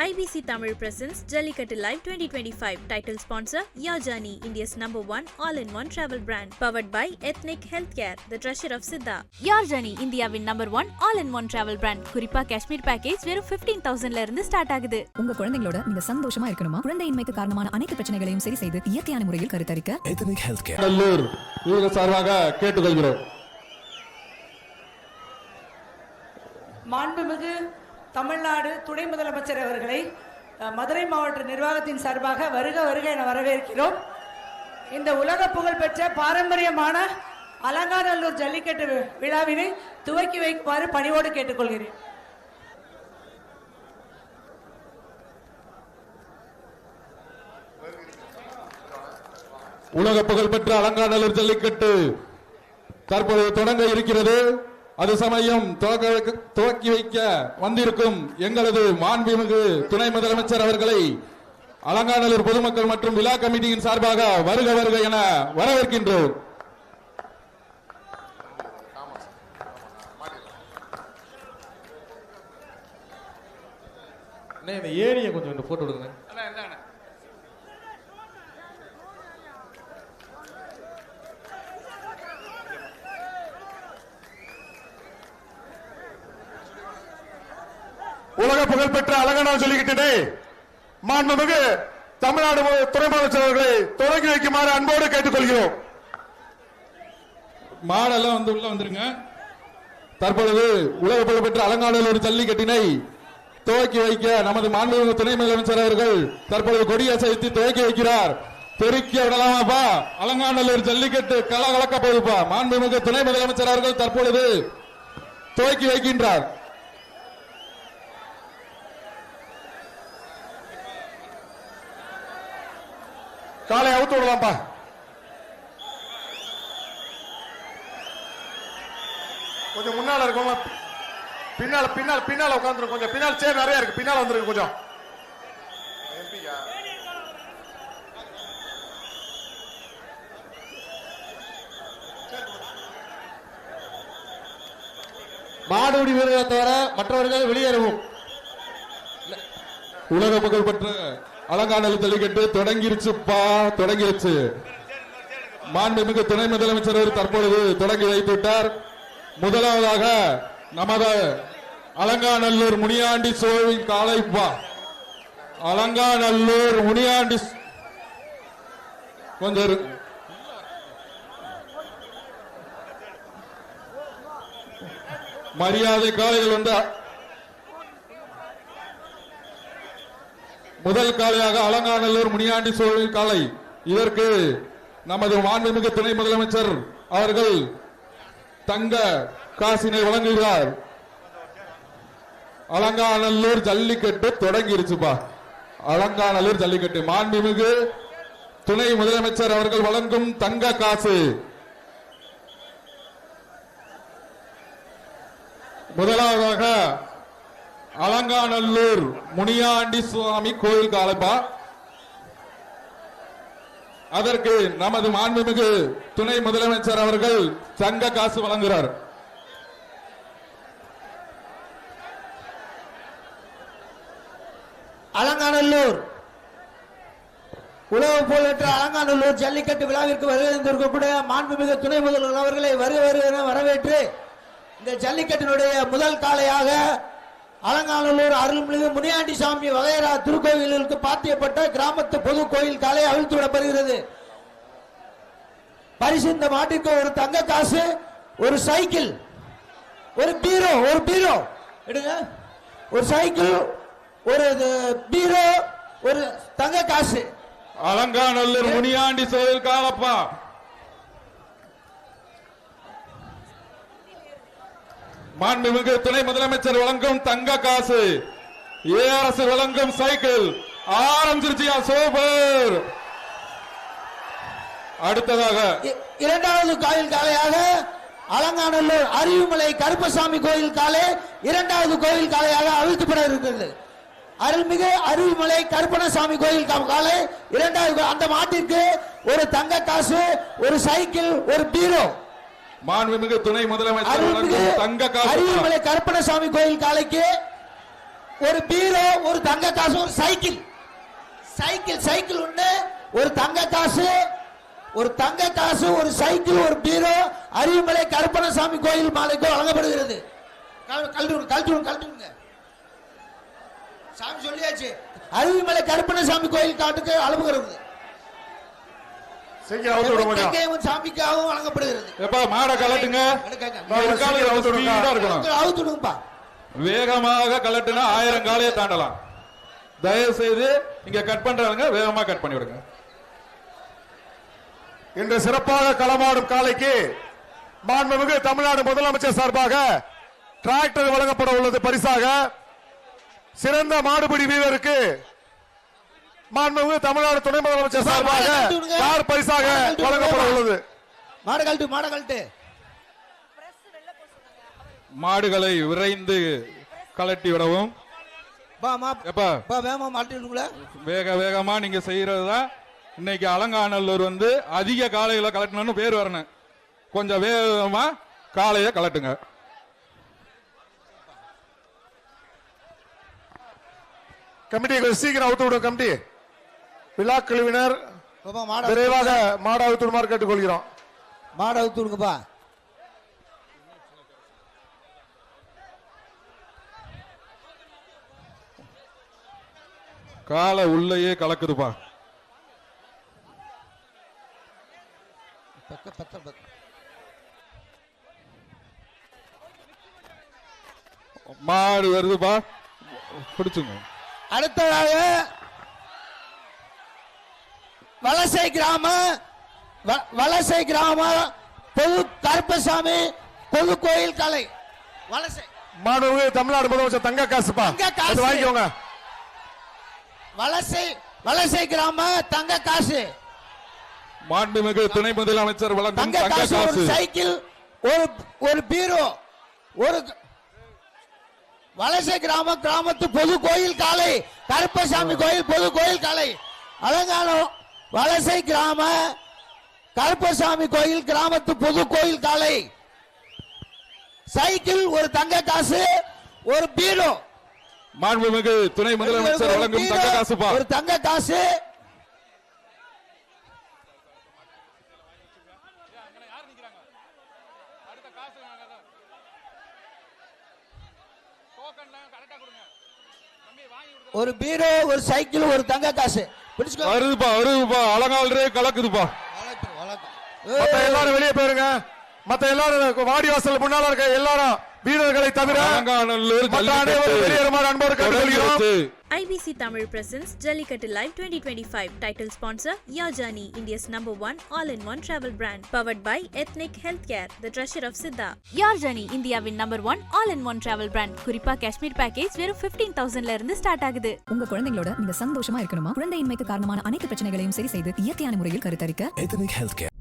IBC Tamil presents Jallikattu Live 2025. Title sponsor Your Journey, India's #1 all-in-one travel brand. Powered by Ethnic Healthcare, the treasure of Siddha. Your Journey, Indiaவின் #1 all-in-one travel brand. குறிப்பா Kashmir package வெறும் 15,000ல இருந்து start ஆகுது. உங்க குழந்தைகளோட நீங்க சந்தோஷமா இருக்கணுமா? குழந்தையின்மைக்கு காரணமான அனைத்து பிரச்சனைகளையும் சரி செய்து இயற்கையான முறையில் கருத்தரிக்க Ethnic Healthcare நல்லூர் இவங்க சார்பாக கேட்டுக்கொள்கிறோம். மாண்புமிகு தமிழ்நாடு துணை முதலமைச்சர் அவர்களை மதுரை மாவட்ட நிர்வாகத்தின் சார்பாக வருக வருக என வரவேற்கிறோம். இந்த உலக புகழ்பெற்ற பாரம்பரியமான அலங்காநல்லூர் ஜல்லிக்கட்டு விழாவினை துவக்கி வைக்குமாறு பணிவோடு கேட்டுக்கொள்கிறேன். உலக புகழ்பெற்ற அலங்காநல்லூர் ஜல்லிக்கட்டு தற்போது தொடங்க இருக்கிறது. அது சமயம் துவக்கி வைக்க வந்திருக்கும் எங்களது மாண்புமிகு துணை முதலமைச்சர் அவர்களை அலங்காநல்லூர் பொதுமக்கள் மற்றும் விழா கமிட்டியின் சார்பாக வருக வருக என வரவேற்கின்றோம். ஏரியை கொஞ்சம் போட்டோ எடுங்க. உலக புகழ்பெற்ற அலங்காநல்லூர் ஜல்லிக்கட்டு மாண்புமிகு தமிழ்நாடு துணை முதலமைச்சர் அவர்களை தொடங்கி வைக்குமாறு அன்போடு கேட்டுக்கொள்கிறோம். மாடெல்லாம் வந்து உள்ள வந்துருங்க. தற்பொழுது உலக புகழ்பெற்ற அலங்காநல்லூர் ஜல்லிக்கட்டினை துவக்கி வைக்க நமது மாண்புமிகு துணை முதலமைச்சர் அவர்கள் தற்பொழுது கொடியசைத்து துவக்கி வைக்கிறார். பெருக்கி விடலாமாப்பா, அலங்காநல்லூர் ஜல்லிக்கட்டு கலகலக்க போகுதுப்பா. மாண்புமிகு துணை முதலமைச்சர் அவர்கள் தற்பொழுது துவக்கி வைக்கின்றார். காலை அவுத்து விடலாம்ப்பா. கொஞ்சம் முன்னால இருக்கும், பின்னால பின்னால பின்னால உட்காந்துரும். கொஞ்சம் பின்னால் சேர் நிறைய இருக்கு, பின்னால வந்துருக்கு கொஞ்சம். மாடுபிடி வீரர்களை தவிர மற்றவர்கள் வெளியேறவும். உலக புகழ்பெற்ற அலங்காநல்லூர் ஜல்லிக்கட்டு தொடங்கிருச்சுப்பா, தொடங்கிருச்சு. மாண்புமிகு துணை முதலமைச்சர் தற்பொழுது தொடங்கி வைத்துவிட்டார். முதலாவதாக நமது அலங்காநல்லூர் முனியாண்டி சோழன் காளைப்பா. அலங்காநல்லூர் முனியாண்டி கொஞ்சம் மரியாதை காளைகள் வந்து முதல் காளையாக அலங்காநல்லூர் முனியாண்டி சோழன் காளை. இதற்கு நமது மாண்புமிகு துணை முதலமைச்சர் அவர்கள் தங்க காசினை வழங்குகிறார். அலங்காநல்லூர் ஜல்லிக்கட்டு தொடங்கிருச்சுப்பா. அலங்காநல்லூர் ஜல்லிக்கட்டு மாண்புமிகு துணை முதலமைச்சர் அவர்கள் வழங்கும் தங்க காசு. முதலாவதாக அலங்காநல்லூர் முனியாண்டி சுவாமி கோயில் காலைப்பா. அதற்கு நமது மாண்புமிகு துணை முதலமைச்சர் அவர்கள் தங்க காசு வழங்குகிறார். அலங்காநல்லூர் உலக புகழ்பெற்ற அலங்காநல்லூர் ஜல்லிக்கட்டு விழாவிற்கு வருகின்ற மாண்புமிகு துணை முதல்வர் அவர்களை வருக வரவேற்று இந்த ஜல்லிக்கட்டினுடைய முதல் காளையாக அலங்காநல்லூர் அருள்மிகு முனியாண்டி சாமி வகையரா திருக்கோயிலுக்கு பாத்தியப்பட்ட கிராமத்து பொது கோயில் காலை அவிழ்த்து விடப்படுகிறது. பரிசு இந்த மாட்டிற்கு ஒரு தங்க காசு, ஒரு சைக்கிள், ஒரு பீரோ எடுங்க, ஒரு சைக்கிள், ஒரு பீரோ, ஒரு தங்க காசு. அலங்காநல்லூர் முனியாண்டி கோயில் காலப்பா. மாண்புமிகு துணை முதலமைச்சர் வழங்கும் தங்க காசு, ஏஆர்எஸ் வழங்கும் சைக்கிள். ஆரம்பிச்சிருச்சியா, சூப்பர். அடுத்ததாக இரண்டாவது கோயில் காலையாக அலங்காநல்லூர் அருவிமலை கருப்பசாமி கோயில் காலை இரண்டாவது கோயில் காலையாக அவிழ்த்துப்பட இருக்கிறது. அருள்மிகு அருவிமலை கருப்பணசாமி கோயில் காலை இரண்டாவது. அந்த மாட்டிற்கு ஒரு தங்க காசு, ஒரு சைக்கிள், ஒரு பீரோ. மாண்புமிகு துணை முதலமைச்சர் தங்க காசு. அருவிமலை கருப்பணசாமி கோயில் காலைக்கு ஒரு பீரோ, ஒரு தங்க காசு, ஒரு சைக்கிள். சைக்கிள் ஒண்ணு, ஒரு தங்க காசு, ஒரு சைக்கிள், ஒரு பீரோ அருவிமலை கருப்பணசாமி கோயில் மாலைக்கு வழங்கப்படுகிறது. கழட்டுங்க. சாமி சொல்லியாச்சு. அருவிமலை கருப்பணசாமி கோயில் காட்டுக்கு அளவுகிறது. சாமிக்காகவும் வழங்கப்படுகிறது. மாட கலட்டுங்க. வேகமாக கலட்டுனா 1000 காலையை தாண்டலாம். தயவு செய்து இங்க கட் பண்றாங்க, வேகமா கட் பண்ணி விடுங்க. இன்று சிறப்பாக களமாடும் காலைக்கு மாண்புமிகு தமிழ்நாடு முதலமைச்சர் சார்பாக டிராக்டர் வழங்கப்பட உள்ளது. பரிசாக சிறந்த மாடுபிடி வீரருக்கு மாண்புமிகு தமிழ்நாடு துணை முதலமைச்சர் சார்பாக கார் பரிசாக வழங்கப்பட உள்ளது. மாடுகளை விரைந்து கலட்டி விடவும். வேகமா நீங்க செய்யறதுதான். இன்னைக்கு அலங்காநல்லூர் அதிக காளைகளை கலட்டணும்னு பேர் வரணும். கொஞ்சம் வேகமா காளையை கலட்டுங்க. கமிட்டி சீக்கிரம் அவுத்து விடும். கமிட்டி விழா குழுவினர் விரைவாக மாடு அவுத்து விடுமாறு கேட்டுக்கொள்கிறோம். மாடு அவுத்து விடுங்கப்பா. காலை உள்ளேயே கலக்குதுப்பா. மாடு வருதுப்பா, பிடிச்சுங்க. அடுத்ததாக வலசை கிராம பொது கருப்பசாமி பொது கோயில் காலை. மாண்புமிகு தமிழ்நாடு முதலமைச்சர் தங்க காசுப்பா, வாங்கிக்கோங்க. வலசை கிராம தங்க காசு. மாண்புமிகு துணை முதலமைச்சர் வழங்கும் தங்க காசு. ஒரு சைக்கிள், ஒரு பீரோ, ஒரு வலசை கிராமத்து பொது கோயில் காலை கருப்பசாமி கோயில் பொது கோயில் காலை. அலங்கானம் வலசை கிராம கருப்பசாமி கோயில் கிராமத்து பொது கோயில் காலை. சைக்கிள், ஒரு தங்க காசு, ஒரு பீரோ. மாண்புமிகு துணை முதலமைச்சர் வழங்கும் தங்க காசுப்பா, ஒரு தங்க காசு. ஒரு பீரோ, ஒரு சைக்கிள், ஒரு தங்க காசு. வருதுப்பா அலங்காலே கலக்குதுப்பா. எல்லாரும் வெளியே போயிருங்க. மத்த எல்லாரும் வாடி வாசல் முன்னால இருக்க எல்லாரும் வீரர்களை தவிர வெளியேறுமாறு அன்போடு கேட்டுக்கொள்கிறோம். IBC Tamil presents Jallikattu Live 2025. Title sponsor Your Journey, India's #1 all-in-one travel brand. Powered by Ethnic Healthcare, the treasure of Siddha. Your Journey, Indiaவின் #1 all-in-one travel brand. குறிப்பா காஷ்மீர் பேக்கேஜ் வெறும் 15,000ல இருந்து ஸ்டார்ட் ஆகுது. உங்க குழந்தைகளோட நீங்க சந்தோஷமா இருக்கணுமா? குழந்தையின்மைக்கு காரணமான அனைத்து பிரச்சனைகளையும் சரி செய்து இயற்கையான முறையில் கருத்தரிக்க Ethnic Healthcare.